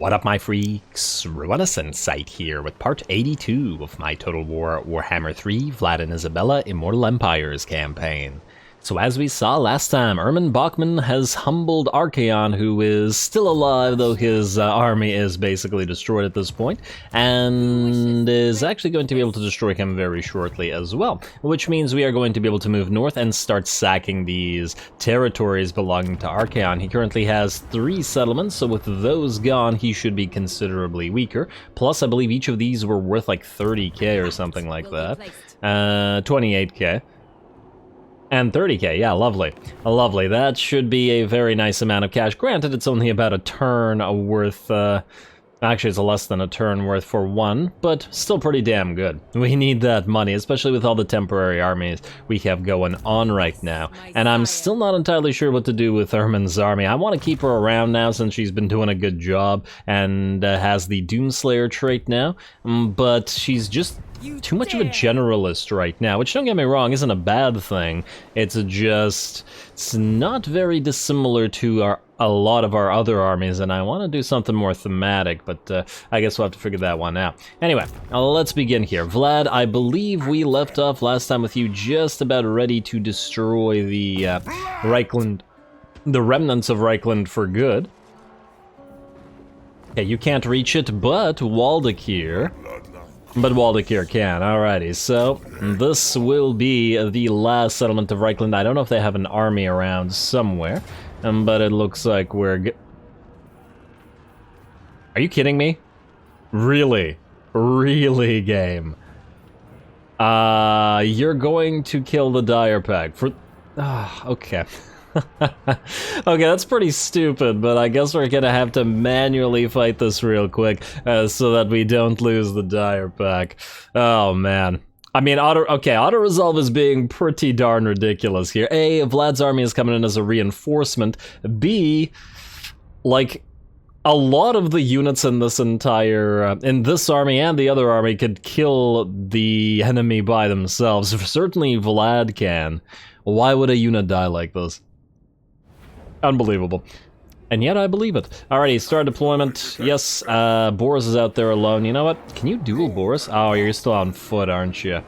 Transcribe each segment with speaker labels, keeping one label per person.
Speaker 1: What up, my freaks? RuinusInsight here with part 82 of my Total Warhammer 3 Vlad and Isabella Immortal Empires campaign. So as we saw last time, Ermin Bachmann has humbled Archaeon, who is still alive, though his army is basically destroyed at this point, and is actually going to be able to destroy him very shortly as well, which means we are going to be able to move north and start sacking these territories belonging to Archaeon. He currently has 3 settlements, so with those gone, he should be considerably weaker. Plus, I believe each of these were worth like 30k or something like that. 28k. And 30k, yeah, lovely. Lovely, that should be a very nice amount of cash. Granted, it's only about a turn worth, actually it's less than a turn worth for one, but still pretty damn good. We need that money, especially with all the temporary armies we have going on right now. And I'm still not entirely sure what to do with Ermin's army. I want to keep her around now since she's been doing a good job and has the Doomslayer trait now, but she's just too much of a generalist right now, which, don't get me wrong, isn't a bad thing. It's just, it's not very dissimilar to a lot of our other armies, and I want to do something more thematic, but I guess we'll have to figure that one out. Anyway, let's begin here. Vlad, I believe we left off last time with you just about ready to destroy the Reichland, the remnants of Reichland for good. Okay, you can't reach it, but Waldekir can. Alrighty, so this will be the last settlement of Reichland. I don't know if they have an army around somewhere, but it looks like we're Are you kidding me? Really? Really, game? You're going to kill the Dire Pack for... okay. Okay, that's pretty stupid, but I guess we're gonna have to manually fight this real quick so that we don't lose the Dire Pack. Oh man. I mean, auto-resolve is being pretty darn ridiculous here. A, Vlad's army is coming in as a reinforcement. B, like, a lot of the units in this entire, in this army and the other army could kill the enemy by themselves. Certainly Vlad can. Why would a unit die like this? Unbelievable. And yet I believe it. Alrighty, start deployment. Yes, Boris is out there alone. You know what? Can you duel Boris? Oh, you're still on foot, aren't you?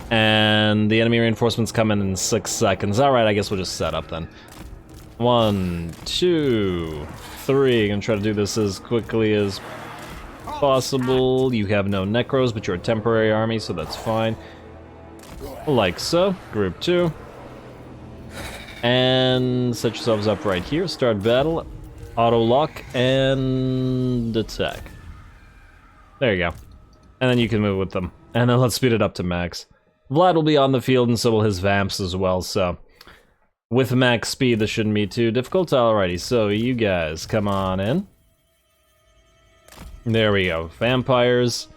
Speaker 1: And the enemy reinforcements come in 6 seconds. Alright, I guess we'll just set up then. 1, 2, 3. Gonna try to do this as quickly as possible. You have no Necros, but you're a temporary army, so that's fine. Like so. Group 2. And set yourselves up right here. Start battle, auto lock, and attack. There you go. And then you can move with them. And then let's speed it up to max. Vlad will be on the field, and so will his Vamps as well, so with max speed, this shouldn't be too difficult. Alrighty, so you guys, come on in. There we go. Vampires.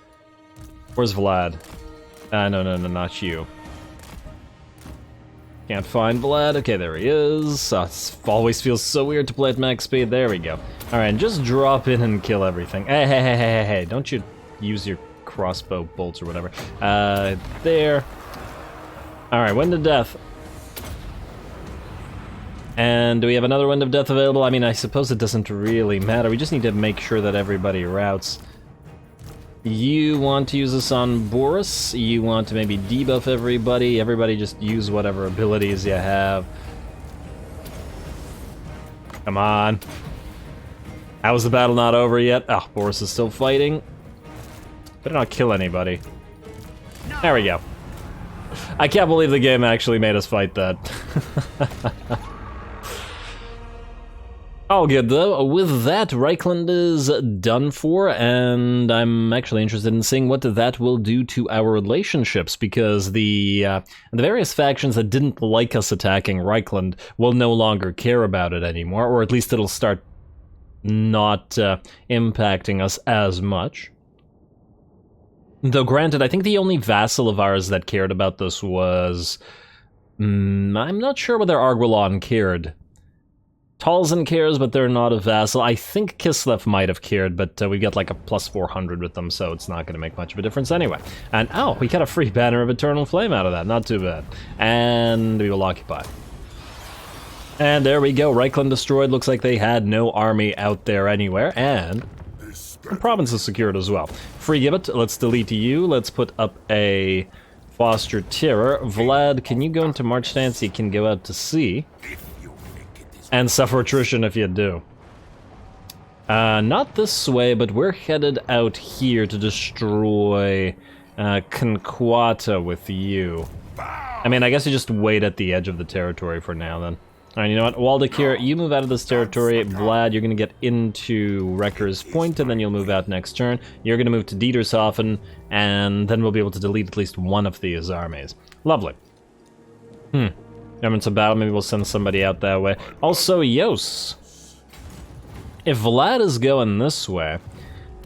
Speaker 1: Where's Vlad? No, not you. Can't find Vlad. Okay, there he is. It always feels so weird to play at max speed. There we go. Alright, just drop in and kill everything. Hey, don't you use your crossbow bolts or whatever. There. Alright, Wind of Death. And do we have another Wind of Death available? I mean, I suppose it doesn't really matter. We just need to make sure that everybody routes. You want to use this on Boris? You want to maybe debuff everybody? Everybody just use whatever abilities you have. Come on. How is the battle not over yet? Oh, Boris is still fighting. Better not kill anybody. There we go. I can't believe the game actually made us fight that. All good though. With that, Reichland is done for, and I'm actually interested in seeing what that will do to our relationships, because the various factions that didn't like us attacking Reichland will no longer care about it anymore, or at least it'll start not impacting us as much. Though granted, I think the only vassal of ours that cared about this was... I'm not sure whether Arguelon cared. Talzin cares, but they're not a vassal. I think Kislev might have cared, but we get like a plus 400 with them, so it's not going to make much of a difference anyway. And, oh, we got a free Banner of Eternal Flame out of that. Not too bad. And we will occupy. And there we go. Reichland destroyed. Looks like they had no army out there anywhere. And The province is secured as well. Free Gibbet, let's delete you. Let's put up a Foster Terror. Vlad, can you go into March stance? You can go out to sea. And suffer attrition if you do. Not this way, but we're headed out here to destroy Conquata with you. I mean, I guess you just wait at the edge of the territory for now, then. Alright, you know what? Waldekir, you move out of this territory. Vlad, you're gonna get into Wrecker's Point, and then you'll move out next turn. You're gonna move to Dietershofen, and then we'll be able to delete at least one of these armies. Lovely. Remnants of Battle, maybe we'll send somebody out that way. Also, Yos. If Vlad is going this way,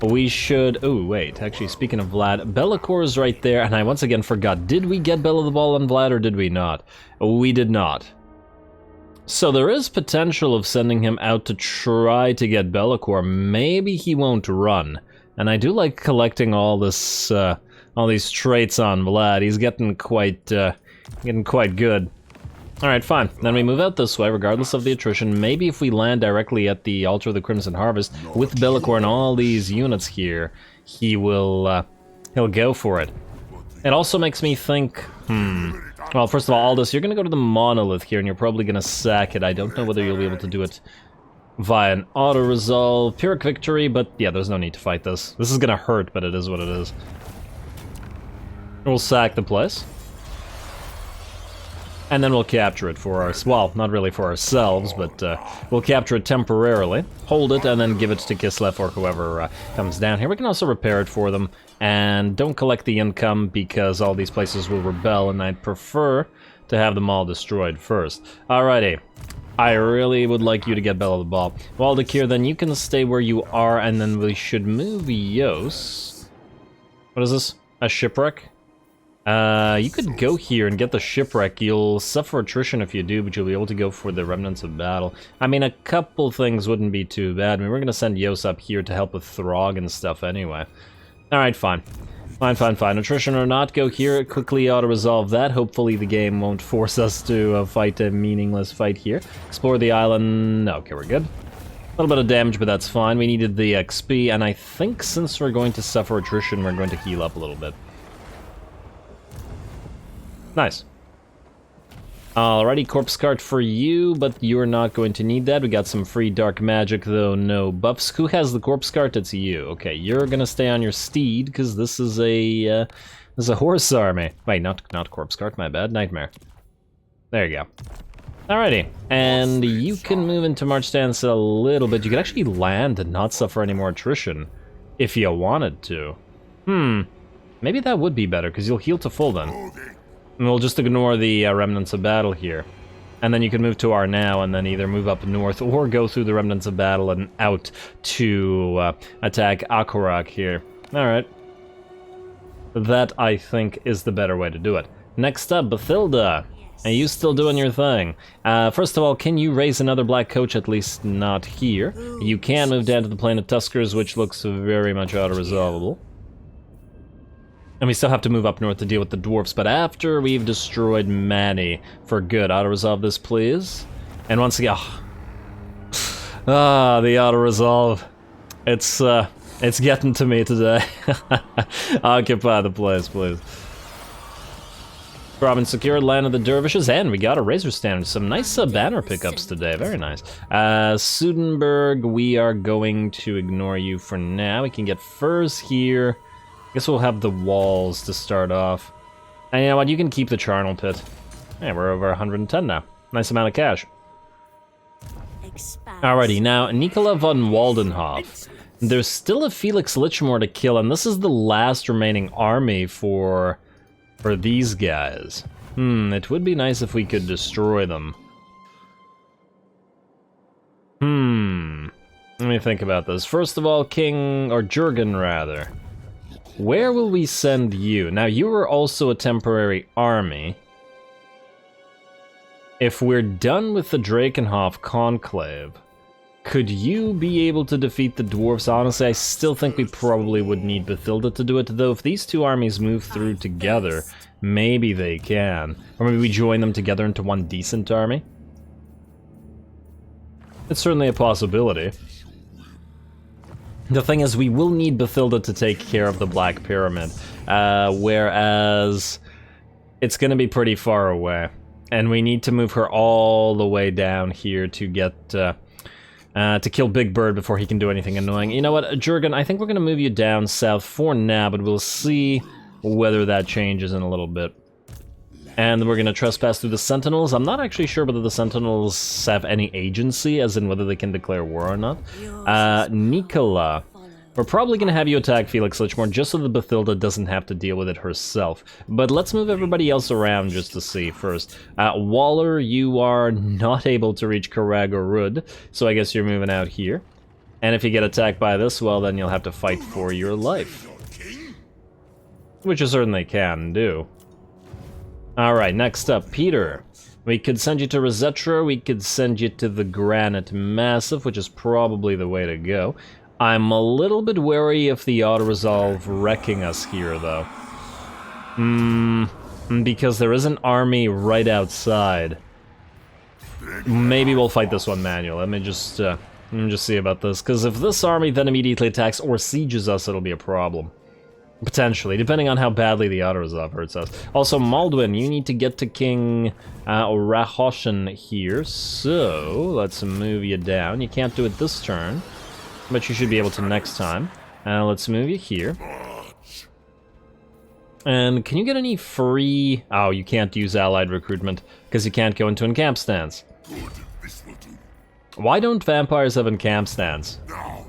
Speaker 1: we should... Oh, wait. Actually, speaking of Vlad, Be'lakor is right there, and I once again forgot. Did we get Bell of the Ball on Vlad, or did we not? We did not. So there is potential of sending him out to try to get Be'lakor. Maybe he won't run. And I do like collecting all this, all these traits on Vlad. He's getting quite good. Alright, fine. Then we move out this way, regardless of the attrition. Maybe if we land directly at the Altar of the Crimson Harvest, with Be'lakor and all these units here, he will, he'll go for it. It also makes me think, well, first of all, Aldous, you're gonna go to the Monolith here, and you're probably gonna sack it. I don't know whether you'll be able to do it via an auto-resolve, Pyrrhic Victory, but yeah, there's no need to fight this. This is gonna hurt, but it is what it is. We'll sack the place. And then we'll capture it for us. Well, not really for ourselves, but we'll capture it temporarily, hold it, and then give it to Kislev or whoever comes down here. We can also repair it for them, and don't collect the income because all these places will rebel, and I'd prefer to have them all destroyed first. Alrighty. I really would like you to get Bell of the Ball. Waldekir, then you can stay where you are, and then we should move Yos. What is this? A shipwreck? You could go here and get the shipwreck. You'll suffer attrition if you do, but you'll be able to go for the Remnants of Battle. I mean, a couple things wouldn't be too bad. I mean, we're gonna send Yos up here to help with Throg and stuff anyway. Alright, fine. Fine. Attrition or not, go here, quickly auto-resolve that. Hopefully the game won't force us to fight a meaningless fight here. Explore the island. Okay, we're good. A little bit of damage, but that's fine. We needed the XP, and I think since we're going to suffer attrition, we're going to heal up a little bit. Nice. Alrighty, Corpse Cart for you, but you're not going to need that. We got some free dark magic, though no buffs. Who has the Corpse Cart? It's you. Okay, you're gonna stay on your steed, because this is a horse army. Wait, not Corpse Cart, my bad. Nightmare. There you go. Alrighty, and you can move into March stance a little bit. You could actually land and not suffer any more attrition, if you wanted to. Maybe that would be better, because you'll heal to full then. And we'll just ignore the Remnants of Battle here. And then you can move to Arnau and then either move up north or go through the Remnants of Battle and out to attack Akorak here. Alright. That, I think, is the better way to do it. Next up, Bathilda. Are you still doing your thing? First of all, can you raise another Black Coach? At least not here. You can move down to the Plain of Tuskers, which looks very much auto-resolvable. And we still have to move up north to deal with the dwarfs, but after we've destroyed Manny for good. Auto-resolve this, please. And once again... the auto-resolve. It's getting to me today. Occupy the place, please. Province secured, Land of the Dervishes, and we got a Razor Standard. Some nice banner pickups today, very nice. Sudenberg, we are going to ignore you for now. We can get furs here. Guess we'll have the walls to start off. And you know what, you can keep the charnel pit. Yeah, we're over 110 now. Nice amount of cash. Alrighty, now, Nikola von Waldenhof. There's still a Felix Lichmore to kill, and this is the last remaining army for these guys. It would be nice if we could destroy them. Let me think about this. First of all, King, or Jurgen rather. Where will we send you? Now, you are also a temporary army. If we're done with the Drakenhof Conclave, could you be able to defeat the dwarves? Honestly, I still think we probably would need Bathilda to do it, though if these two armies move through together, maybe they can. Or maybe we join them together into one decent army. It's certainly a possibility. The thing is, we will need Bathilda to take care of the Black Pyramid, whereas it's going to be pretty far away, and we need to move her all the way down here to get to kill Big Bird before he can do anything annoying. You know what, Jurgen, I think we're going to move you down south for now, but we'll see whether that changes in a little bit. And we're going to trespass through the Sentinels. I'm not actually sure whether the Sentinels have any agency, as in whether they can declare war or not. Nicola. We're probably going to have you attack Felix Lichmore just so that Bathilda doesn't have to deal with it herself. But let's move everybody else around just to see first. Waller, you are not able to reach Karag or Rud, so I guess you're moving out here. And if you get attacked by this, well, then you'll have to fight for your life. Which you certainly can do. Alright, next up, Peter. We could send you to Rosetra, we could send you to the Granite Massif, which is probably the way to go. I'm a little bit wary of the auto-resolve wrecking us here, though. Because there is an army right outside. Maybe we'll fight this one manual. Let me just see about this, because if this army then immediately attacks or sieges us, it'll be a problem. Potentially, depending on how badly the auto-resolve hurts us. Also, Maldwin, you need to get to King Rahoshan here, so let's move you down. You can't do it this turn, but you should be able to next time. Let's move you here. And can you get any free... Oh, you can't use allied recruitment, because you can't go into encamp stands. Why don't vampires have encamp stands?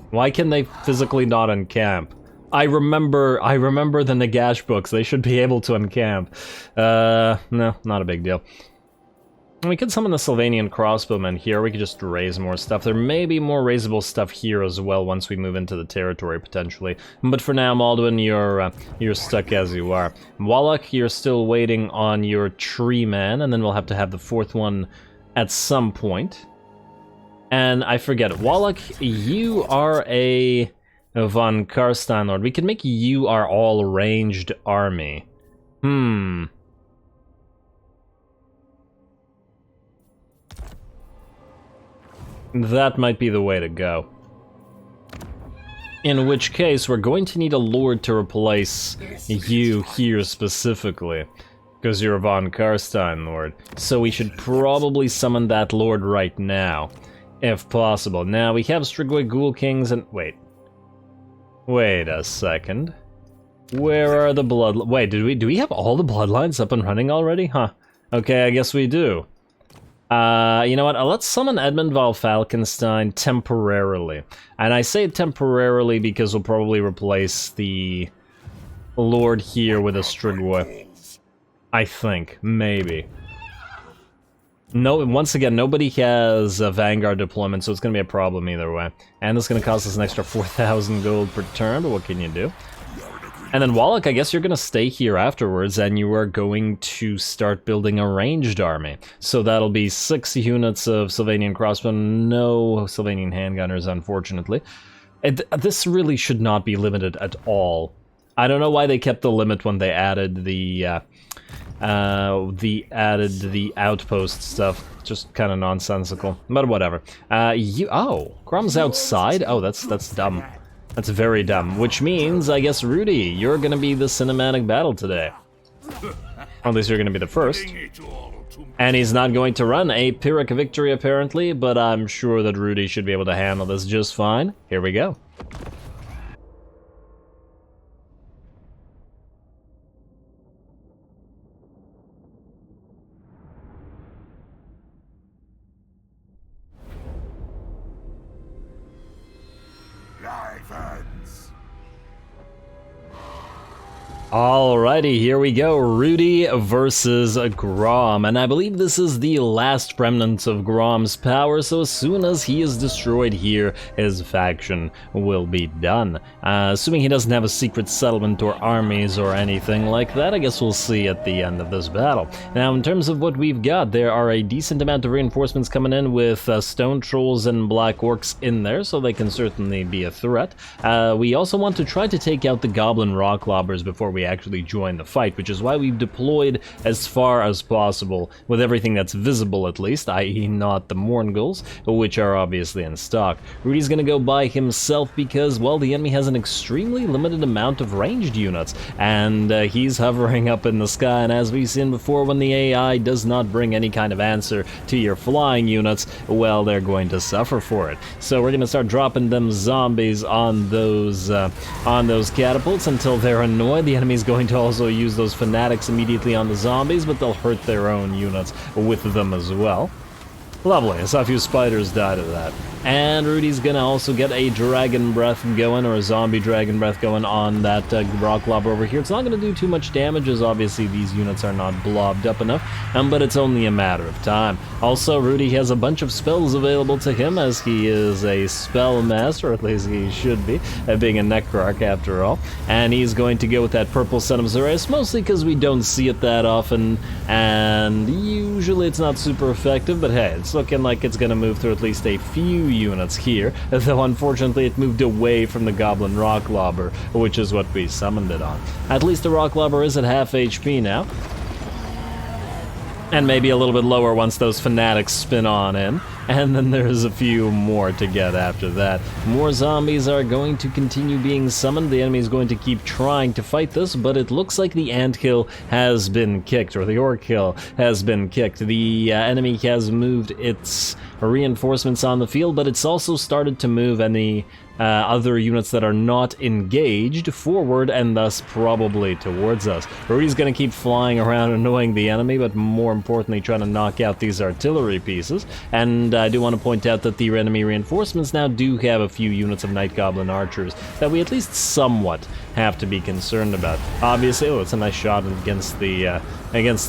Speaker 1: Why can they physically not encamp? I remember the Nagash books. They should be able to encamp. No, not a big deal. We could summon the Sylvanian crossbowmen here. We could just raise more stuff. There may be more raisable stuff here as well once we move into the territory, potentially. But for now, Maldwin, you're stuck as you are. Wallach, you're still waiting on your tree man, and then we'll have to have the fourth one at some point. And I forget, Wallach, you are a... von Carstein Lord. We can make you our all-ranged army. That might be the way to go. In which case, we're going to need a Lord to replace you here specifically. Because you're a von Carstein Lord. So we should probably summon that Lord right now, if possible. Now, we have Strigoi Ghoul Kings and... Wait a second. Where are the blood... Wait, do we have all the bloodlines up and running already? Huh. Okay, I guess we do. You know what? Let's summon Edmund Val Falkenstein temporarily. And I say temporarily because we'll probably replace the Lord here with a Strigoi. I think. Maybe. No, once again, nobody has a Vanguard deployment, so it's going to be a problem either way. And it's going to cost us an extra 4,000 gold per turn, but what can you do? And then Wallach, I guess you're going to stay here afterwards, and you are going to start building a ranged army. So that'll be 6 units of Sylvanian crossbow, no Sylvanian handgunners, unfortunately. This really should not be limited at all. I don't know why they kept the limit when they added the outpost stuff. Just kind of nonsensical, but whatever. Oh, Grom's outside? Oh, that's dumb. That's very dumb, which means, I guess, Rudy, you're gonna be the cinematic battle today. Or at least you're gonna be the first. And he's not going to run a Pyrrhic victory, apparently, but I'm sure that Rudy should be able to handle this just fine. Here we go. Alrighty, here we go. Rudy versus Grom, and I believe this is the last remnant of Grom's power, so as soon as he is destroyed here, his faction will be done. Assuming he doesn't have a secret settlement or armies or anything like that, I guess we'll see at the end of this battle. Now, in terms of what we've got, there are a decent amount of reinforcements coming in with stone trolls and black orcs in there, so they can certainly be a threat. We also want to try to take out the goblin rock lobbers before we we actually join the fight, which is why we've deployed as far as possible with everything that's visible at least, i.e. not the Mourngulls, which are obviously in stock. Rudy's gonna go by himself because, well, the enemy has an extremely limited amount of ranged units, and he's hovering up in the sky, and as we've seen before, when the AI does not bring any kind of answer to your flying units, well, they're going to suffer for it. So we're gonna start dropping them zombies on those catapults until they're annoyed. The enemy's going to also use those fanatics immediately on the zombies, but they'll hurt their own units with them as well. Lovely, I saw a few spiders die to that. And Rudy's gonna also get a Dragon Breath going, or a Zombie Dragon Breath going on that Rock Lob over here. It's not gonna do too much damage, as obviously these units are not blobbed up enough, but it's only a matter of time. Also, Rudy has a bunch of spells available to him, as he is a spell master, or at least he should be, being a Necrarch after all. And he's going to go with that purple Son of Xeraeus, mostly because we don't see it that often, and usually it's not super effective, but hey, it's looking like it's gonna move through at least a few units here, though unfortunately it moved away from the Goblin Rock Lobber, which is what we summoned it on. At least the Rock Lobber is at half HP now. And maybe a little bit lower once those fanatics spin on in. And then there's a few more to get after that. More zombies are going to continue being summoned. The enemy is going to keep trying to fight this, but it looks like the Antkill has been kicked, or the Orc Hill has been kicked. The enemy has moved its reinforcements on the field, but it's also started to move any other units that are not engaged forward, and thus probably towards us. Rudy's gonna keep flying around annoying the enemy, but more importantly trying to knock out these artillery pieces. And I do want to point out that the enemy reinforcements now do have a few units of Night Goblin archers that we at least somewhat have to be concerned about. Obviously, oh, it's a nice shot against the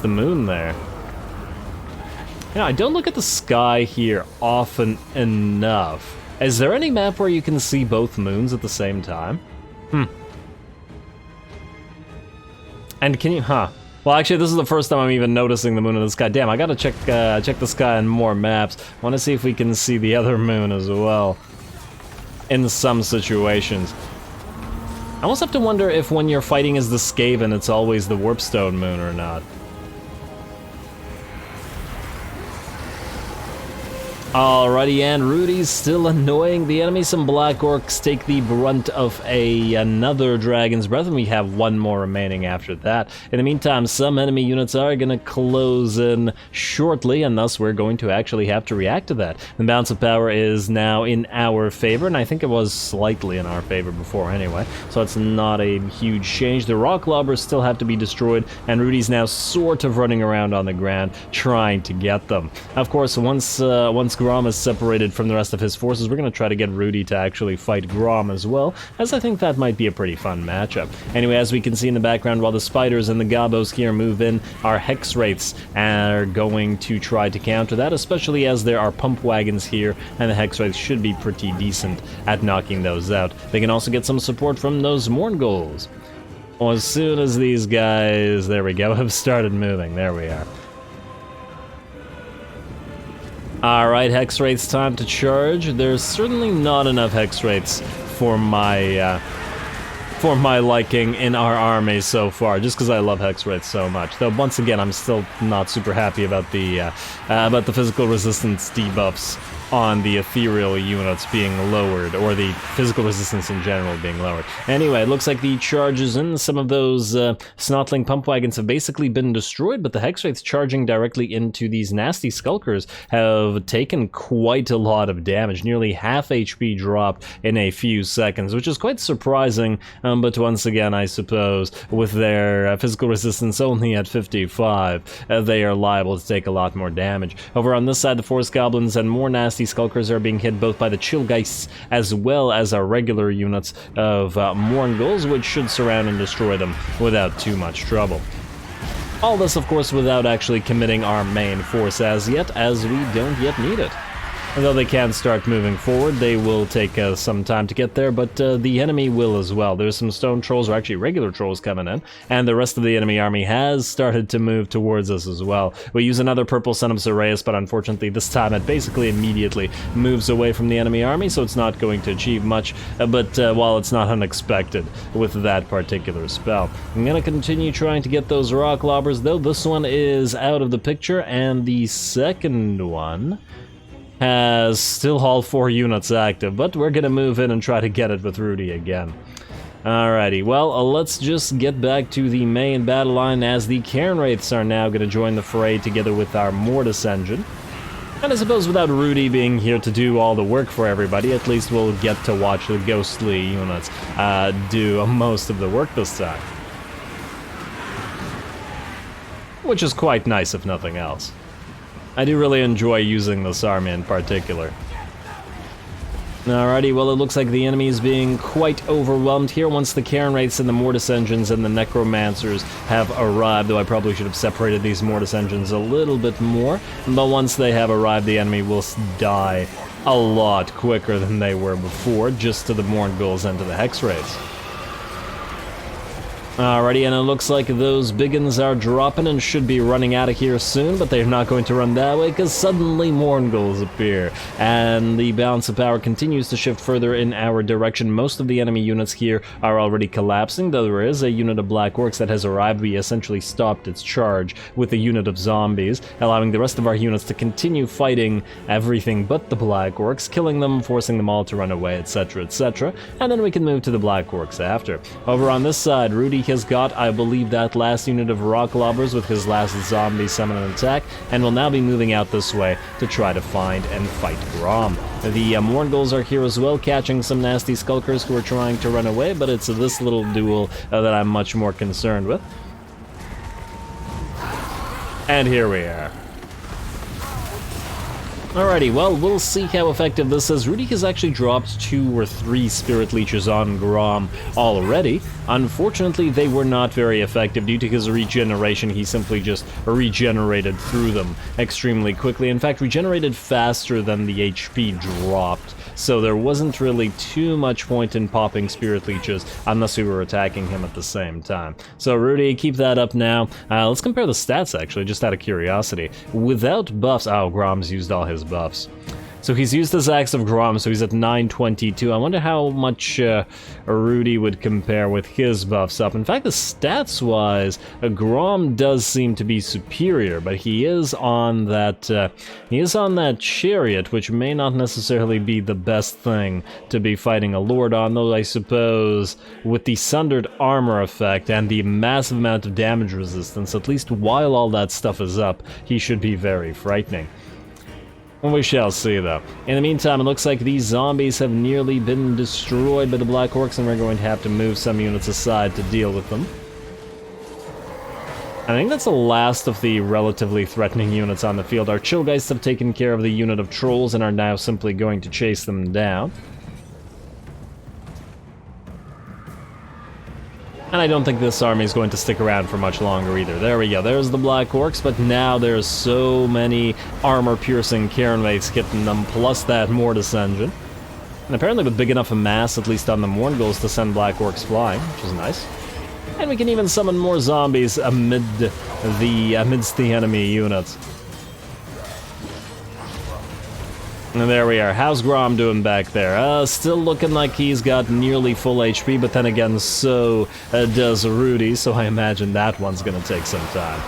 Speaker 1: moon there. You know, I don't look at the sky here often enough. Is there any map where you can see both moons at the same time? And can you, Well, actually, this is the first time I'm even noticing the moon in the sky. Damn, I gotta check the sky on more maps. I wanna see if we can see the other moon as well. In some situations. I almost have to wonder if when you're fighting as the Skaven, it's always the Warpstone moon or not. Alrighty, and Rudy's still annoying the enemy. Some Black Orcs take the brunt of another Dragon's Breath, and we have one more remaining after that. In the meantime, some enemy units are going to close in shortly, and thus we're going to actually have to react to that. The balance of power is now in our favor, and I think it was slightly in our favor before anyway, so it's not a huge change. The Rock Lobbers still have to be destroyed, and Rudy's now sort of running around on the ground trying to get them. Of course, once Grom is separated from the rest of his forces, we're going to try to get Rudy to actually fight Grom as well, as I think that might be a pretty fun matchup. Anyway, as we can see in the background, while the spiders and the gobos here move in, our Hex Wraiths are going to try to counter that, especially as there are pump wagons here, and the Hex Wraiths should be pretty decent at knocking those out. They can also get some support from those Mourngulls. Well, as soon as these guys, there we go, have started moving, there we are. Alright, Hex Wraiths, time to charge. There's certainly not enough Hex Wraiths for my liking in our army so far, just because I love Hex Wraiths so much. Though, once again, I'm still not super happy about the physical resistance debuffs on the ethereal units being lowered, or the physical resistance in general being lowered. Anyway, it looks like the charges in some of those Snotling pump wagons have basically been destroyed, but the Hex Wraiths charging directly into these nasty Skulkers have taken quite a lot of damage, nearly half HP dropped in a few seconds, which is quite surprising, but once again, I suppose, with their physical resistance only at 55, they are liable to take a lot more damage. Over on this side, the Forest Goblins and more nasty Skulkers are being hit both by the Chillgeists as well as our regular units of Mourngulls, which should surround and destroy them without too much trouble. All this, of course, without actually committing our main force as yet, as we don't yet need it. Though they can start moving forward, they will take some time to get there, but the enemy will as well. There's some stone trolls, or actually regular trolls coming in, and the rest of the enemy army has started to move towards us as well. We use another purple Son of Zoraeus, but unfortunately this time it basically immediately moves away from the enemy army, so it's not going to achieve much, but while it's not unexpected with that particular spell. I'm going to continue trying to get those rock lobbers, though this one is out of the picture, and the second one has still all 4 units active, but we're gonna move in and try to get it with Rudy again. Alrighty, well, let's just get back to the main battle line as the Cairn Wraiths are now gonna join the fray together with our Mortis engine. And I suppose without Rudy being here to do all the work for everybody, at least we'll get to watch the ghostly units do most of the work this time. Which is quite nice if nothing else. I do really enjoy using this army in particular. Alrighty, well it looks like the enemy is being quite overwhelmed here once the Cairn Wraiths and the Mortis engines and the Necromancers have arrived, though I probably should have separated these Mortis engines a little bit more, but once they have arrived the enemy will die a lot quicker than they were before, just to the Mourngulls and to the Hex Wraiths. Alrighty, and it looks like those biggins are dropping and should be running out of here soon, but they're not going to run that way because suddenly Mourngulls appear, and the balance of power continues to shift further in our direction. Most of the enemy units here are already collapsing, though there is a unit of Black Orcs that has arrived. We essentially stopped its charge with a unit of zombies, allowing the rest of our units to continue fighting everything but the Black Orcs, killing them, forcing them all to run away, etc., etc., and then we can move to the Black Orcs after. Over on this side, Rudy has got, I believe, that last unit of rock lobbers with his last zombie summon and attack, and will now be moving out this way to try to find and fight Grom. The Mourngulls are here as well, catching some nasty skulkers who are trying to run away, but it's this little duel that I'm much more concerned with. And here we are. Alrighty, well, we'll see how effective this is. Rudy has actually dropped 2 or 3 Spirit Leeches on Grom already. Unfortunately, they were not very effective due to his regeneration. He simply just regenerated through them extremely quickly. In fact, regenerated faster than the HP dropped. So there wasn't really too much point in popping Spirit Leeches unless we were attacking him at the same time. So Rudy, keep that up now. Let's compare the stats actually, just out of curiosity. Without buffs, oh, Grom's used all his buffs. So he's used his Axe of Grom, so he's at 922. I wonder how much Rudy would compare with his buffs up. In fact, the stats-wise, Grom does seem to be superior, but he is on that chariot, which may not necessarily be the best thing to be fighting a lord on, though I suppose with the sundered armor effect and the massive amount of damage resistance, at least while all that stuff is up, he should be very frightening. Well, we shall see, though. In the meantime, it looks like these zombies have nearly been destroyed by the Black Orcs, and we're going to have to move some units aside to deal with them. I think that's the last of the relatively threatening units on the field. Our Chillgeists have taken care of the unit of Trolls and are now simply going to chase them down. And I don't think this army is going to stick around for much longer either. There we go, there's the Black Orcs, but now there's so many armor-piercing Cairn Wraiths hitting them, plus that Mortis engine. And apparently with big enough a mass, at least on the Mourngulls, to send Black Orcs flying, which is nice. And we can even summon more zombies amidst the enemy units. And there we are. How's Grom doing back there? Still looking like he's got nearly full HP, but then again, so does Rudy, so I imagine that one's gonna take some time.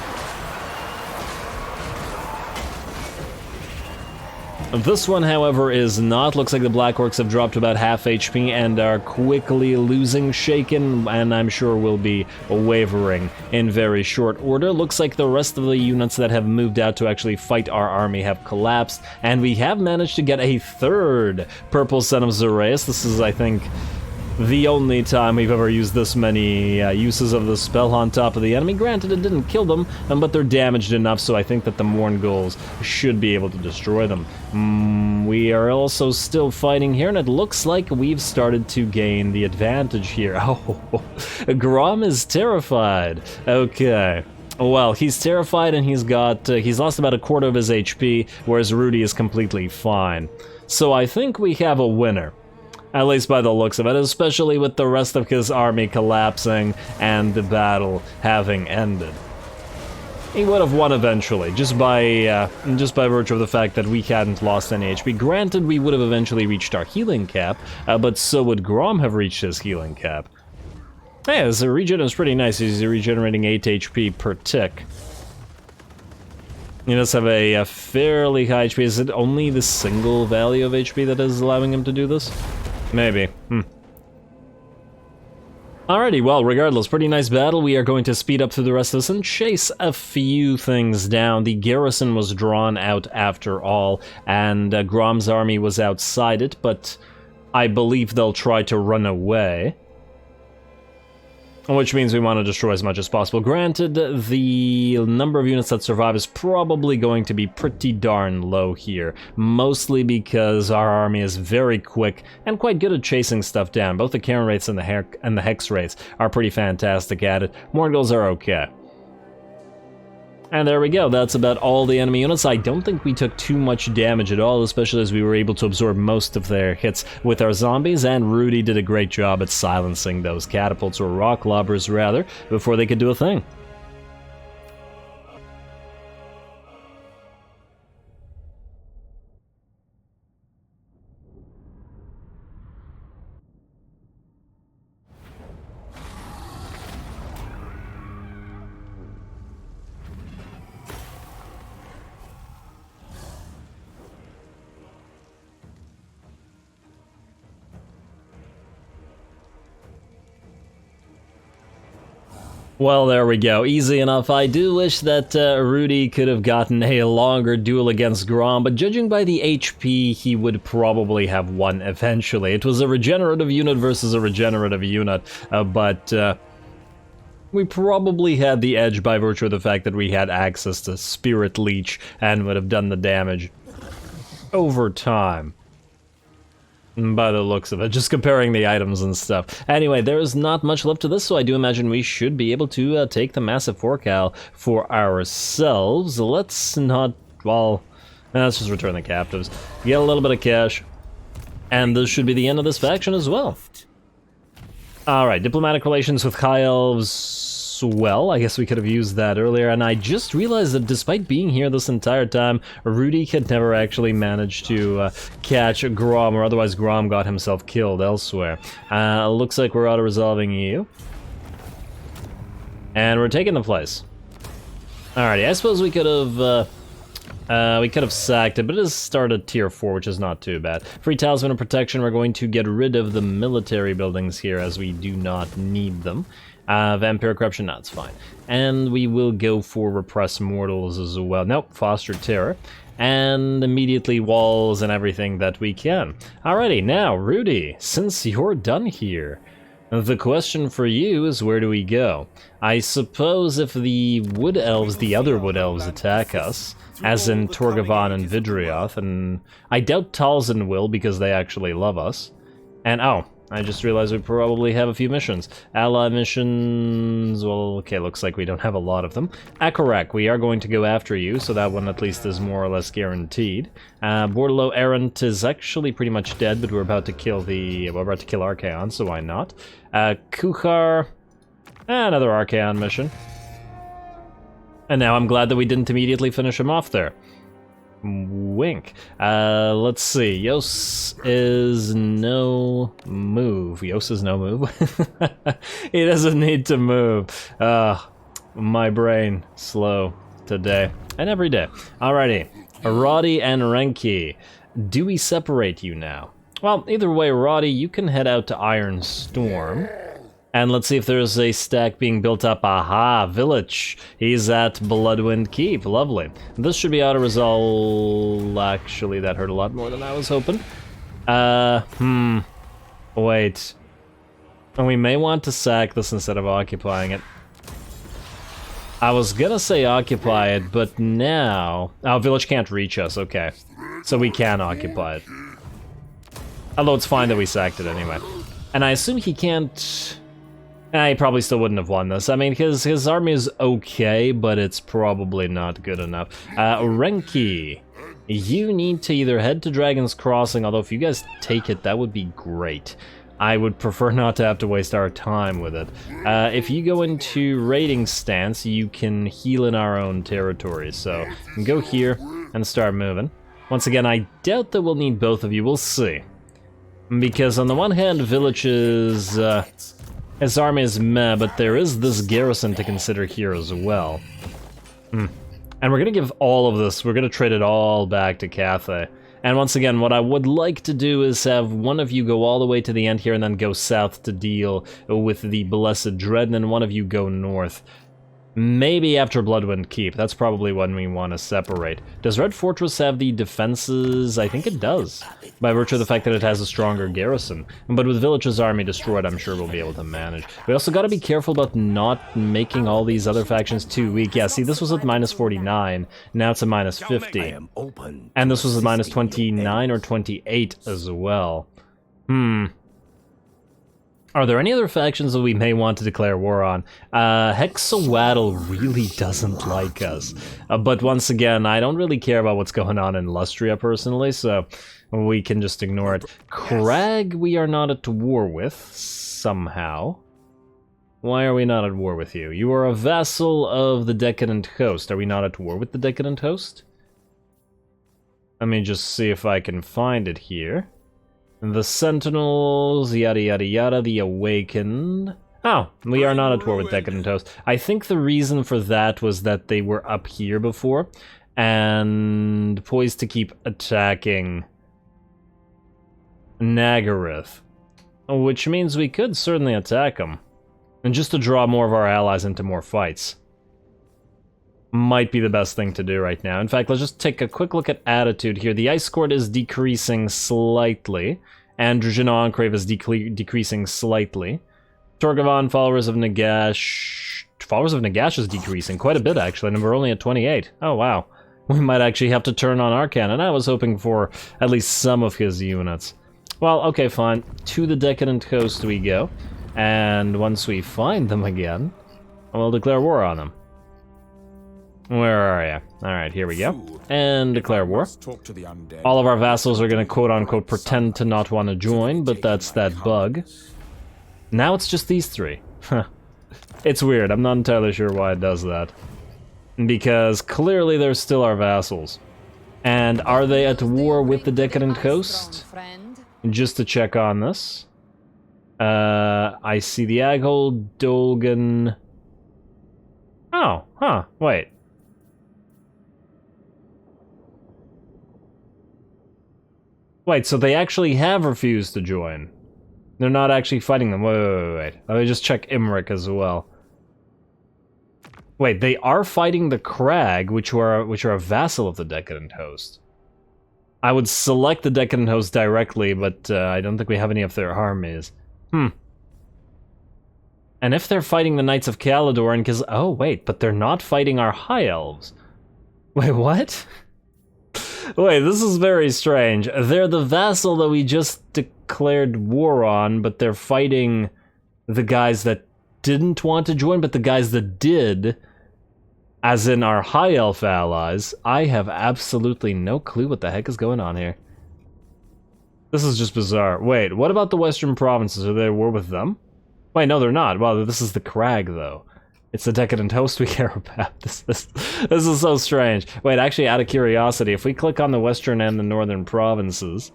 Speaker 1: This one, however, is not. Looks like the Black Orcs have dropped about half HP and are quickly losing Shaken, and I'm sure will be wavering in very short order. Looks like the rest of the units that have moved out to actually fight our army have collapsed, and we have managed to get a third Purple Son of Zoraeus. This is, I think, the only time we've ever used this many uses of the spell on top of the enemy. Granted, it didn't kill them, but they're damaged enough, so I think that the Mourngulls should be able to destroy them. We are also still fighting here, and it looks like we've started to gain the advantage here. Oh, Grom is terrified. Okay. Well, he's terrified and he's lost about a quarter of his HP, whereas Rudy is completely fine. So I think we have a winner. At least by the looks of it, especially with the rest of his army collapsing and the battle having ended. He would have won eventually, just by virtue of the fact that we hadn't lost any HP. Granted, we would have eventually reached our healing cap, but so would Grom have reached his healing cap. Hey, this regen is pretty nice. He's regenerating 8 HP per tick. He does have a fairly high HP. Is it only the single value of HP that is allowing him to do this? Maybe. Alrighty, well, regardless, pretty nice battle. We are going to speed up through the rest of this and chase a few things down. The garrison was drawn out after all, and Grom's army was outside it, but I believe they'll try to run away. Which means we want to destroy as much as possible. Granted, the number of units that survive is probably going to be pretty darn low here. Mostly because our army is very quick and quite good at chasing stuff down. Both the Karen rates and the Hex rates are pretty fantastic at it. Morgul's are okay. And there we go, that's about all the enemy units. I don't think we took too much damage at all, especially as we were able to absorb most of their hits with our zombies, and Rudy did a great job at silencing those catapults, or rock lobbers rather, before they could do a thing. Well, there we go. Easy enough. I do wish that Rudy could have gotten a longer duel against Grom, but judging by the HP, he would probably have won eventually. It was a regenerative unit versus a regenerative unit, but we probably had the edge by virtue of the fact that we had access to Spirit Leech and would have done the damage over time. By the looks of it, just comparing the items and stuff. Anyway, there is not much left to this, so I do imagine we should be able to take the massive forecal for ourselves. Let's not, well, let's just return the captives. Get a little bit of cash. And this should be the end of this faction as well. Alright, diplomatic relations with High Elves. Well, I guess we could have used that earlier, and I just realized that despite being here this entire time, Rudy had never actually managed to catch Grom, or otherwise Grom got himself killed elsewhere. Looks like we're auto-resolving you. And we're taking the place. Alrighty, I suppose we could have sacked it, but it has started tier 4, which is not too bad. Free Talisman of Protection, we're going to get rid of the military buildings here as we do not need them. Vampire Corruption, that's fine. And we will go for Repress Mortals as well. Nope, Foster Terror. And immediately walls and everything that we can. Alrighty, now, Rudy, since you're done here, the question for you is, where do we go? I suppose if the Wood Elves, the other Wood Elves, attack us, as in Torgavan and Vidrioth, and I doubt Talzin will because they actually love us. And, oh, I just realized we probably have a few missions. Ally missions, well, okay, looks like we don't have a lot of them. Akarak, we are going to go after you, so that one at least is more or less guaranteed. Bordello Errant is actually pretty much dead, but we're about to kill Archaeon, so why not? Kuchar, another Archaeon mission. And now I'm glad that we didn't immediately finish him off there. Wink. Let's see. Yos is no move. Yos is no move. He doesn't need to move. My brain slow today and every day. Alrighty. Roddy and Renki. Do we separate you now? Well, either way, Roddy, you can head out to Iron Storm. And let's see if there's a stack being built up. Aha, Village. He's at Bloodwind Keep. Lovely. This should be auto-resolve. Actually, that hurt a lot more than I was hoping. Wait. And we may want to sack this instead of occupying it. I was gonna say occupy it, but now... Oh, Village can't reach us, okay. So we can occupy it. Although it's fine that we sacked it anyway. And I assume he can't... He probably still wouldn't have won this. I mean, his army is okay, but it's probably not good enough. Renki, you need to either head to Dragon's Crossing, although if you guys take it, that would be great. I would prefer not to have to waste our time with it. If you go into raiding stance, you can heal in our own territory, so go here and start moving. Once again, I doubt that we'll need both of you, we'll see. Because on the one hand, villages, his army is meh, but there is this garrison to consider here as well. And we're gonna give all of this, we're gonna trade it all back to Cathay. And once again, what I would like to do is have one of you go all the way to the end here and then go south to deal with the Blessed Dread, and then one of you go north. Maybe after Bloodwind Keep, that's probably when we want to separate. Does Red Fortress have the defenses? I think it does, by virtue of the fact that it has a stronger garrison. But with Village's army destroyed, I'm sure we'll be able to manage. We also gotta be careful about not making all these other factions too weak. Yeah, see, this was at minus 49, now it's at minus 50. And this was at minus 29 or 28 as well. Are there any other factions that we may want to declare war on? Hexawaddle really doesn't like us. But once again, I don't really care about what's going on in Lustria personally, so we can just ignore it. Crag we are not at war with, somehow. Why are we not at war with you? You are a vassal of the Decadent Host. Are we not at war with the Decadent Host? Let me just see if I can find it here. The Sentinels, yada yada yada, the Awakened. Oh, we are not at war with Decadent Host. I think the reason for that was that they were up here before, and poised to keep attacking Nagaryth. Which means we could certainly attack them. And just to draw more of our allies into more fights. Might be the best thing to do right now. In fact, let's just take a quick look at attitude here. The Ice Court is decreasing slightly. Androgen Enclave is decreasing slightly. Torgavon, Followers of Nagash... Followers of Nagash is decreasing quite a bit, actually, and we're only at 28. Oh, wow. We might actually have to turn on Archaeon, and I was hoping for at least some of his units. Well, okay, fine. To the Decadent Coast we go. And once we find them again, we'll declare war on them. Where are you? Alright, here we go. And declare war. All of our vassals are gonna quote-unquote pretend to not want to join, but that's that bug. Now it's just these three. It's weird, I'm not entirely sure why it does that. Because clearly they're still our vassals. And are they at war with the Decadent Coast? Just to check on this. I see the Aghold, Dolgan... Oh, huh, wait. Wait, so they actually have refused to join. They're not actually fighting them. Wait. Let me just check Imric as well. Wait, they are fighting the Crag, which are a vassal of the Decadent Host. I would select the Decadent Host directly, but I don't think we have any of their armies. And if they're fighting the Knights of Caledor, and because... Oh, wait, but they're not fighting our High Elves. Wait, what? Wait, this is very strange. They're the vassal that we just declared war on, but they're fighting the guys that didn't want to join, but the guys that did, as in our High Elf allies. I have absolutely no clue what the heck is going on here. This is just bizarre. Wait, what about the Western Provinces? Are they at war with them? Wait, no, they're not. Wow, this is the Crag, though. It's the Decadent Host we care about. This is so strange. Wait, actually, out of curiosity, if we click on the Western and the Northern Provinces...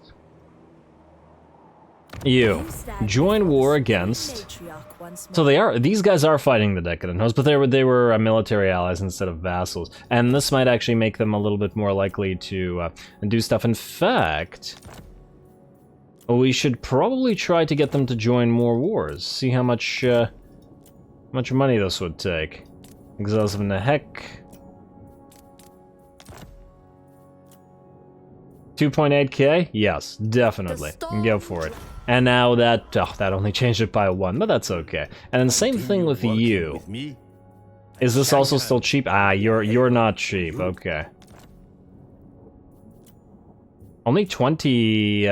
Speaker 1: You. Join war against... So these guys are fighting the Decadent Host, but they were military allies instead of vassals. And this might actually make them a little bit more likely to do stuff. In fact... we should probably try to get them to join more wars. See how much money this would take. Exiles of Nehek. 2.8k? Yes, definitely. Go for it. And now that only changed it by 1, but that's okay. And then same thing with you. Is this also still cheap? Ah, you're not cheap. Okay. Only 20.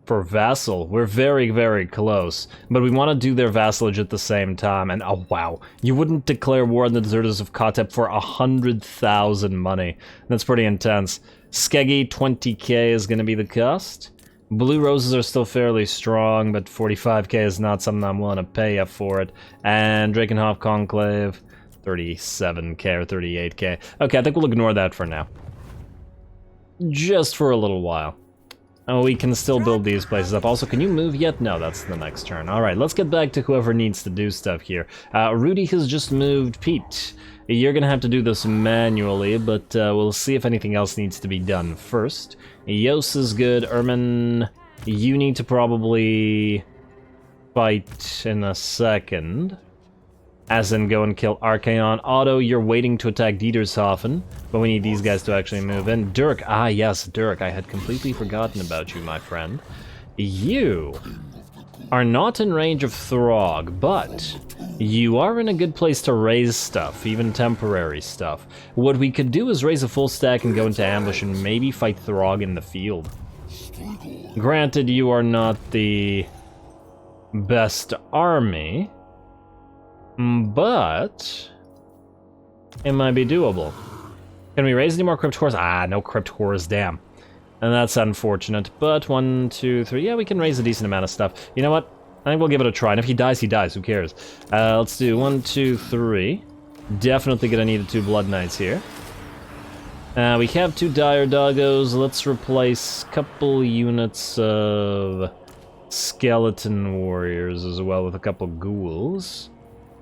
Speaker 1: for vassal. We're very, very close. But we want to do their vassalage at the same time. And oh wow, you wouldn't declare war on the deserters of Kotep for 100,000 money. That's pretty intense. Skeggy, 20k is going to be the cost. Blue roses are still fairly strong, but 45k is not something I'm willing to pay up for it. And Drakenhof Conclave, 37k or 38k. Okay, I think we'll ignore that for now. Just for a little while. Oh, we can still build these places up. Also, can you move yet? No, that's the next turn. Alright, let's get back to whoever needs to do stuff here. Rudy has just moved. Pete, you're gonna have to do this manually, but we'll see if anything else needs to be done first. Yos is good. Ermin, you need to probably fight in a second. As in go and kill Archaeon. Otto, you're waiting to attack Dietershofen, but we need these guys to actually move in. Dirk, ah yes, Dirk, I had completely forgotten about you, my friend. You are not in range of Throg, but you are in a good place to raise stuff, even temporary stuff. What we could do is raise a full stack and go into ambush and maybe fight Throg in the field. Granted, you are not the best army, but it might be doable. Can we raise any more Crypt Cores? Ah, no Crypt Cores, damn. And that's unfortunate, but 1, 2, 3, yeah, we can raise a decent amount of stuff. You know what? I think we'll give it a try, and if he dies, he dies, who cares? Let's do 1, 2, 3. Definitely gonna need 2 Blood Knights here. We have 2 Dire Doggos. Let's replace a couple units of Skeleton Warriors as well with a couple Ghouls.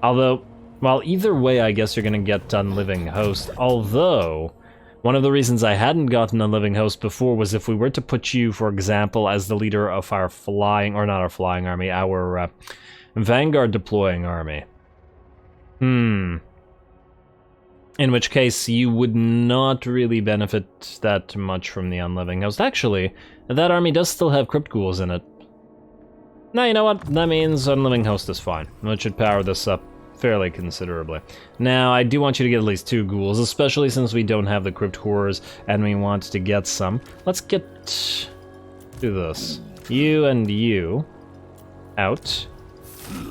Speaker 1: Although, well, either way, I guess you're gonna get Unliving Host. Although, one of the reasons I hadn't gotten Unliving Host before was if we were to put you, for example, as the leader of our flying, or not our flying army, our Vanguard deploying army. In which case, you would not really benefit that much from the Unliving Host. Actually, that army does still have Crypt Ghouls in it. Now, you know what? That means Unliving Host is fine. It should power this up fairly considerably. Now, I do want you to get at least 2 ghouls, especially since we don't have the Crypt Horrors and we want to get some. Let's get... do this. You and you out.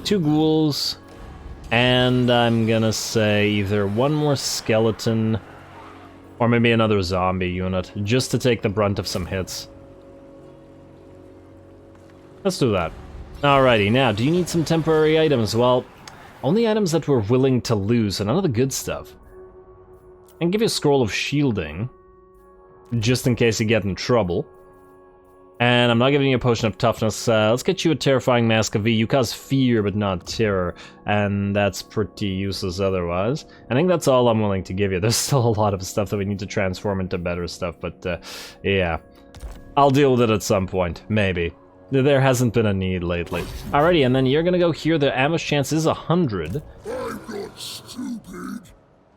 Speaker 1: 2 ghouls, and I'm gonna say either 1 more skeleton or maybe another zombie unit, just to take the brunt of some hits. Let's do that. Alrighty, now, do you need some temporary items? Well, only items that we're willing to lose, so none of the good stuff. I can give you a scroll of shielding, just in case you get in trouble. And I'm not giving you a potion of toughness. Let's get you a terrifying mask of V. You cause fear, but not terror, and that's pretty useless otherwise. I think that's all I'm willing to give you. There's still a lot of stuff that we need to transform into better stuff, but yeah. I'll deal with it at some point, maybe. There hasn't been a need lately. Alrighty, and then you're gonna go here. The ambush chance is 100.
Speaker 2: I'm not stupid.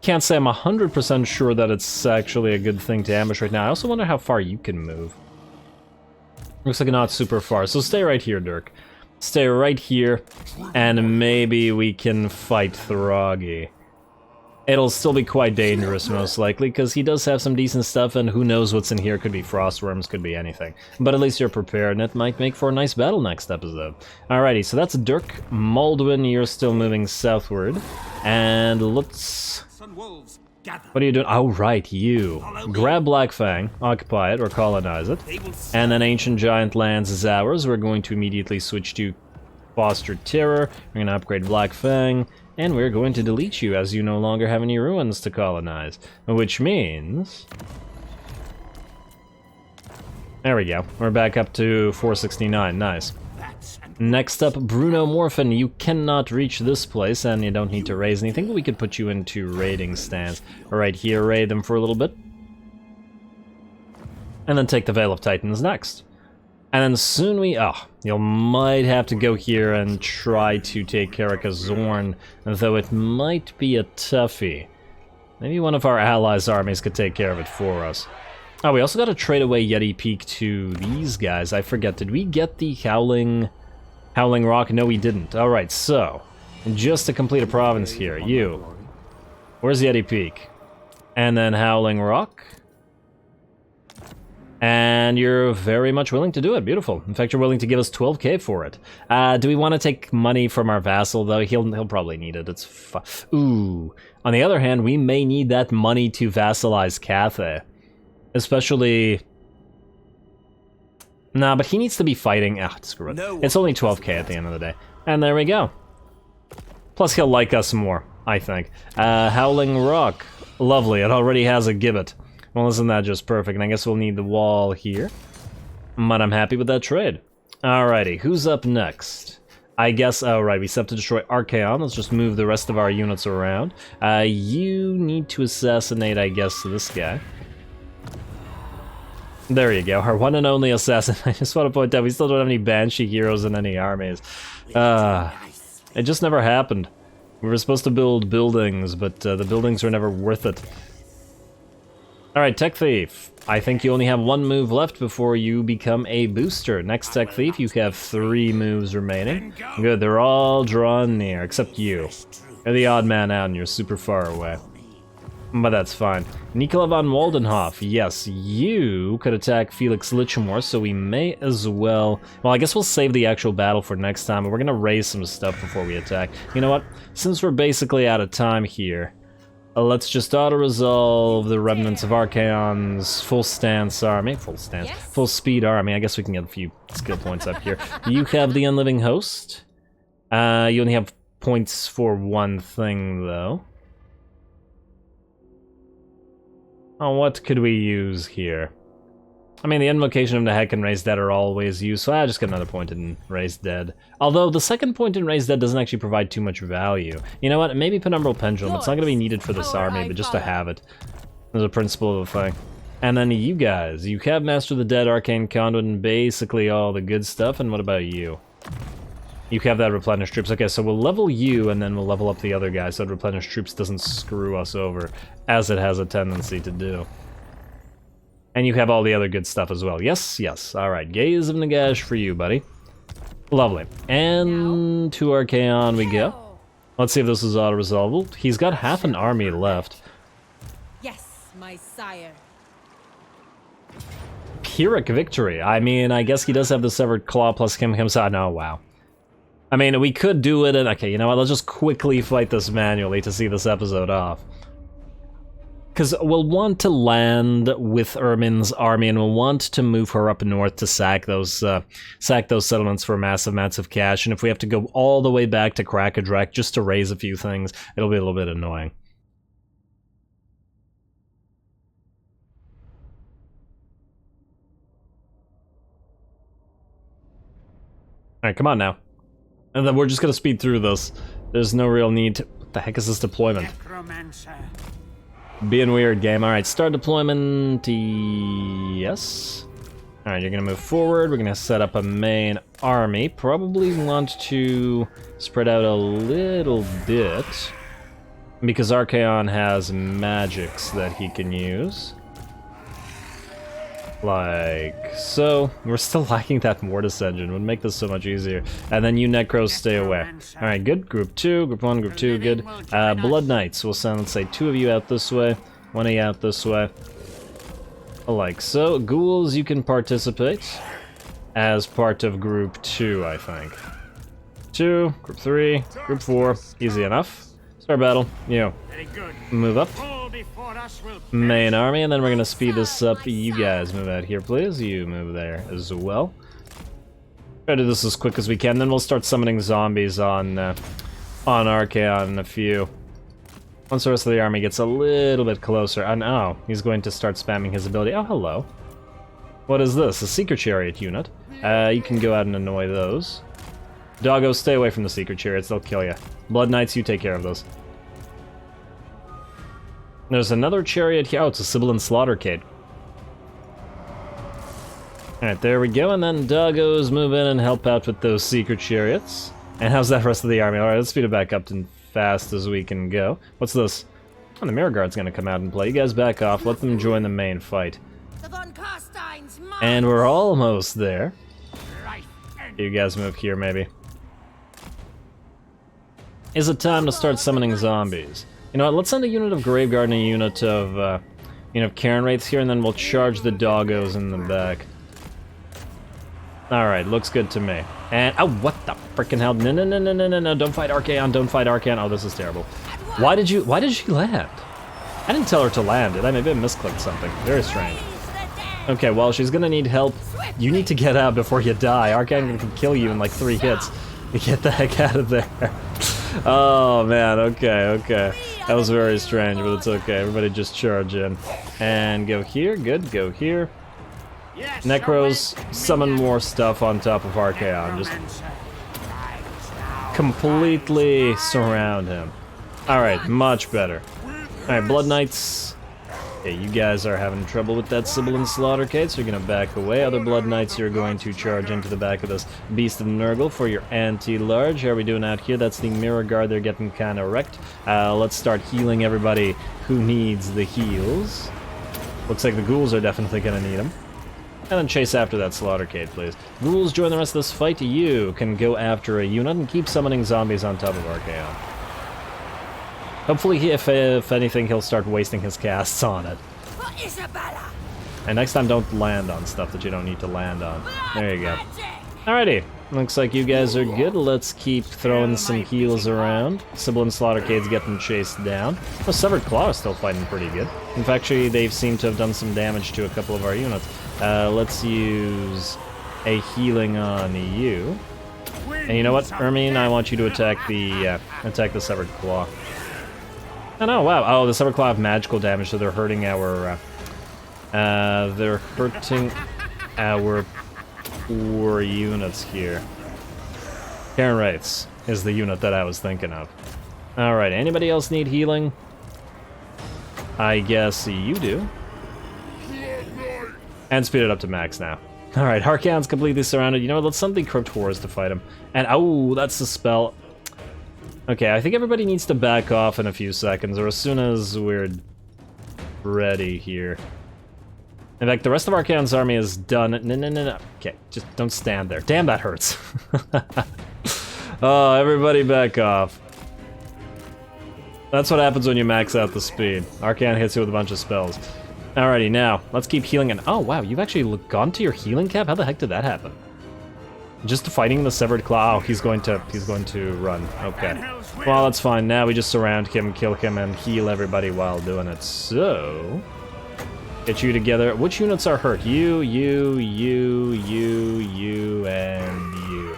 Speaker 1: Can't say I'm 100% sure that it's actually a good thing to ambush right now. I also wonder how far you can move. Looks like not super far, so stay right here, Dirk. Stay right here, and maybe we can fight Throggy. It'll still be quite dangerous, most likely, because he does have some decent stuff, and who knows what's in here. Could be frostworms, could be anything. But at least you're prepared, and it might make for a nice battle next episode. Alrighty, so that's Dirk. Maldwin, you're still moving southward. And let's... What are you doing? Oh, right, you. Grab Black Fang, occupy it, or colonize it. And then Ancient Giant Lands is ours. We're going to immediately switch to Foster Terror. We're going to upgrade Black Fang. And we're going to delete you as you no longer have any ruins to colonize. Which means... There we go. We're back up to 469. Nice. Next up, Bruno Morphin. You cannot reach this place, and you don't need to raise anything, but we could put you into raiding stands. Right here, raid them for a little bit. And then take the Veil of Titans next. And then soon we... oh, you might have to go here and try to take Karakazorn, though it might be a toughie. Maybe one of our allies' armies could take care of it for us. Oh, we also got to trade away Yeti Peak to these guys. I forget, did we get the Howling Rock? No, we didn't. Alright, so, just to complete a province here, you. Where's Yeti Peak? And then Howling Rock. And you're very much willing to do it. Beautiful. In fact, you're willing to give us 12k for it. Do we want to take money from our vassal, though? He'll probably need it. It's ooh. On the other hand, we may need that money to vassalize Cathay. Especially... Nah, but he needs to be fighting... Ah, screw it. It's only 12k at the end of the day. And there we go. Plus, he'll like us more, I think. Howling Rock. Lovely. It already has a gibbet. Well, isn't that just perfect? And I guess we'll need the wall here. But I'm happy with that trade. Alrighty, who's up next? I guess, oh right, we still have to destroy Archaeon. Let's just move the rest of our units around. You need to assassinate, I guess, this guy. There you go, our one and only assassin. I just want to point out, we still don't have any Banshee heroes in any armies. It just never happened. We were supposed to build buildings, but the buildings were never worth it. Alright, Tech Thief. I think you only have one move left before you become a booster. Next Tech Thief, you have 3 moves remaining. Good, they're all drawn near, except you. You're the odd man out and you're super far away. But that's fine. Nikola von Waldenhof, yes, you could attack Felix Lichmore, so we may as well... Well, I guess we'll save the actual battle for next time, but we're gonna raise some stuff before we attack. You know what? Since we're basically out of time here, let's just auto-resolve the remnants of Archaeon's full stance army. Full speed army. I guess we can get a few skill points up here. You have the Unliving Host. You only have points for one thing, though. Oh, what could we use here? I mean, the Invocation of the Heck and Raised Dead are always useful. I'll just get another point in Raised Dead. Although, the second point in Raised Dead doesn't actually provide too much value. You know what? Maybe Penumbral Pendulum. It's not going to be needed for this army, but just to have it. There's a principle of the thing. And then you guys. You have Master of the Dead, Arcane Conduit, and basically all the good stuff. And what about you? You have that Replenish Troops. Okay, so we'll level you, and then we'll level up the other guy so that Replenish Troops doesn't screw us over, as it has a tendency to do. And you have all the other good stuff as well. Yes, yes. Alright, Gaze of Nagash for you, buddy. Lovely. And to Archaeon we go. Let's see if this is auto-resolvable. He's got half an army left.
Speaker 3: Yes, my sire.
Speaker 1: Pyrrhic Victory. I mean, I guess he does have the Severed Claw plus him himself. No, wow. I mean, we could do it, and okay, you know what? Let's just quickly fight this manually to see this episode off. Because we'll want to land with Ermin's army, and we'll want to move her up north to sack those settlements for massive amounts of cash. And if we have to go all the way back to Krakadrak just to raise a few things, it'll be a little bit annoying. Alright, come on now. And then we're just gonna speed through this. There's no real need to... What the heck is this deployment? Being weird, game. Alright, start deployment. Yes. Alright, you're gonna move forward. We're gonna set up a main army. Probably want to spread out a little bit, because Archaeon has magics that he can use. Like so. We're still lacking that Mortis engine. Would make this so much easier. And then you Necros stay away. Alright, good. Group 2, Group 1, Group 2, good. Blood Knights. We'll send, let's say, 2 of you out this way, 1 of you out this way. Like so. Ghouls, you can participate as part of Group 2, I think. 2, Group 3, Group 4. Easy enough. Start battle. You move up. Main army, and then we're gonna speed this up. You guys move out here, please. You move there as well. Try to do this as quick as we can, then we'll start summoning zombies on Archaeon in a few. Once the rest of the army gets a little bit closer. And oh, he's going to start spamming his ability. Oh, hello. What is this? A Seeker Chariot unit. You can go out and annoy those. Doggo, stay away from the Seeker Chariots, they'll kill you. Blood Knights, you take care of those. There's another chariot here. Oh, it's a Sibyl Slaughtercade. Alright, there we go, and then Doggos move in and help out with those Seeker Chariots. And how's that rest of the army? Alright, let's speed it back up as fast as we can go. What's this? Oh, the Mirror Guard's gonna come out and play. You guys back off, let them join the main fight. And we're almost there. You guys move here, maybe. Is it time to start summoning zombies? You know what, let's send a unit of Graveguard and a unit of You know, Karen Wraiths here, and then we'll charge the doggos in the back. Alright, looks good to me. And, oh, what the frickin' hell? No, no, no, no, no, no, no, don't fight Archaeon, don't fight Archaeon. Oh, this is terrible. Why did she land? I didn't tell her to land, did I? Maybe I misclicked something. Very strange. Okay, well, she's gonna need help. You need to get out before you die. Archaeon can kill you in like 3 hits. You get the heck out of there. Oh, man, okay, okay. That was very strange, but it's okay. Everybody just charge in. And go here, good, go here. Necros, summon more stuff on top of Archaeon. Just completely surround him. Alright, much better. Alright, Blood Knights. Okay, you guys are having trouble with that Sibyl Slaughter, Kate, so you're gonna back away. Other Blood Knights, you're going to charge into the back of this Beast of Nurgle for your anti-large. How are we doing out here? That's the Mirror Guard, they're getting kinda wrecked. Let's start healing everybody who needs the heals. Looks like the ghouls are definitely gonna need them. And then chase after that Slaughtercade, please. Ghouls, join the rest of this fight. You can go after a unit and keep summoning zombies on top of Archaeon. Hopefully, if anything, he'll start wasting his casts on it. And next time, don't land on stuff that you don't need to land on. There you go. Alrighty. Looks like you guys are good. Let's keep throwing some heals around. Sibyl and Slaughtercade's getting chased down. Oh, Severed Claw is still fighting pretty good. In fact, actually, they've seemed to have done some damage to a couple of our units. Let's use a healing on you. And you know what, Ermine, I want you to attack the Severed Claw. Oh no, wow. Oh, the Severed Claw have magical damage, so they're hurting our poor units here. Karen Wraiths is the unit that I was thinking of. Alright, anybody else need healing? I guess you do. And speed it up to max now. Alright, Archaeon's completely surrounded. You know what, let's send the Crypt Horrors to fight him. And, oh, that's the spell. Okay, I think everybody needs to back off in a few seconds, or as soon as we're ready here. In fact, the rest of Archaeon's army is done. No, no, no, no. Okay, just don't stand there. Damn, that hurts. Oh, everybody back off. That's what happens when you max out the speed. Archaeon hits you with a bunch of spells. Alrighty, now, let's keep healing. And oh, wow, you've actually gone to your healing cap? How the heck did that happen? Just fighting the Severed Claw. Oh, he's going to run. Okay. Well, that's fine. Now we just surround him, kill him, and heal everybody while doing it. So, get you together. Which units are hurt? You, and you.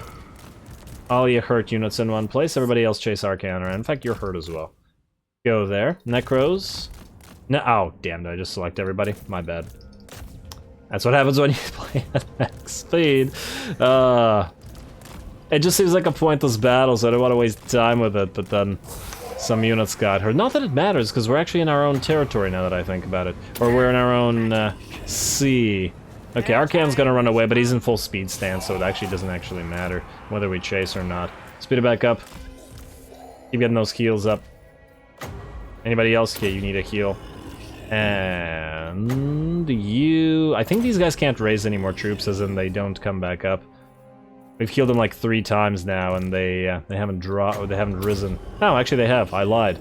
Speaker 1: All you hurt units in one place. Everybody else chase Archaeon around. In fact, you're hurt as well. Go there. Necros. No, oh, damn, did I just select everybody? My bad. That's what happens when you play at max speed. It just seems like a pointless battle, so I don't want to waste time with it, but then some units got hurt. Not that it matters, because we're actually in our own territory now that I think about it. Or we're in our own sea. Okay, Archaeon's gonna run away, but he's in full speed stance, so it actually doesn't actually matter whether we chase or not. Speed it back up. Keep getting those heals up. Anybody else? Yeah, you need a heal. And you... I think these guys can't raise any more troops, as in they don't come back up. We've healed them like 3 times now, and they haven't risen. Oh, actually they have. I lied.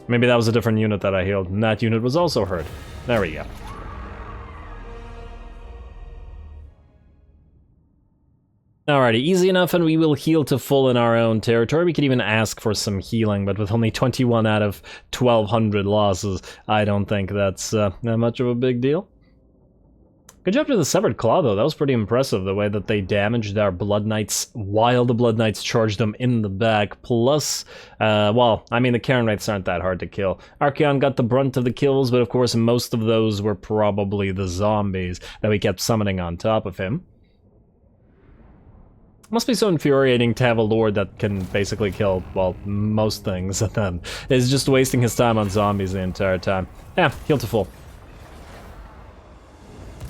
Speaker 1: Maybe that was a different unit that I healed, and that unit was also hurt. There we go. Alrighty, easy enough, and we will heal to full in our own territory. We could even ask for some healing, but with only 21 out of 1,200 losses, I don't think that's that much of a big deal. Good job to the Severed Claw, though. That was pretty impressive, the way that they damaged our Blood Knights while the Blood Knights charged them in the back. Plus, well, I mean, the Karen Wraiths aren't that hard to kill. Archaeon got the brunt of the kills, but of course, most of those were probably the zombies that we kept summoning on top of him. Must be so infuriating to have a lord that can basically kill, well, most things, and then is just wasting his time on zombies the entire time. Yeah, heal to full.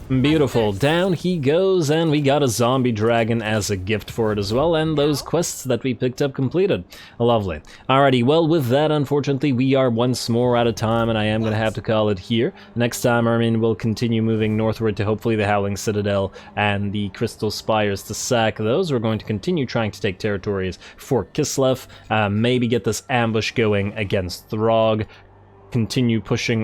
Speaker 1: Beautiful. Down he goes, and we got a zombie dragon as a gift for it as well, and those quests that we picked up completed. Lovely. Alrighty, well, with that, unfortunately, we are once more out of time, and I am going to have to call it here. Next time, Armin will continue moving northward to hopefully the Howling Citadel and the Crystal Spires to sack those. We're going to continue trying to take territories for Kislev, maybe get this ambush going against Throg, continue pushing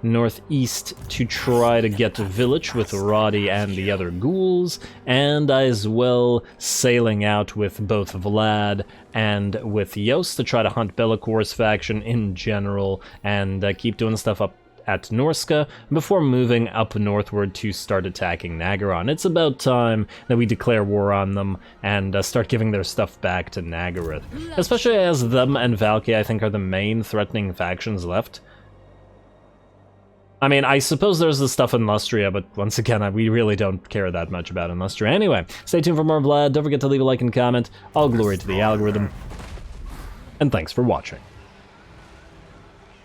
Speaker 1: northeast to try to get to Village with RUDY and the other ghouls, and as well sailing out with both Vlad and with Yost to try to hunt Bellacor's faction in general, and keep doing stuff up at Norska before moving up northward to start attacking Nagaron. It's about time that we declare war on them and start giving their stuff back to Nagaroth, especially as them and Valky, I think, are the main threatening factions left. I mean, I suppose there's the stuff in Lustria, but once again, we really don't care that much about in Lustria. Anyway, stay tuned for more Vlad. Don't forget to leave a like and comment. All glory to the algorithm. And thanks for watching.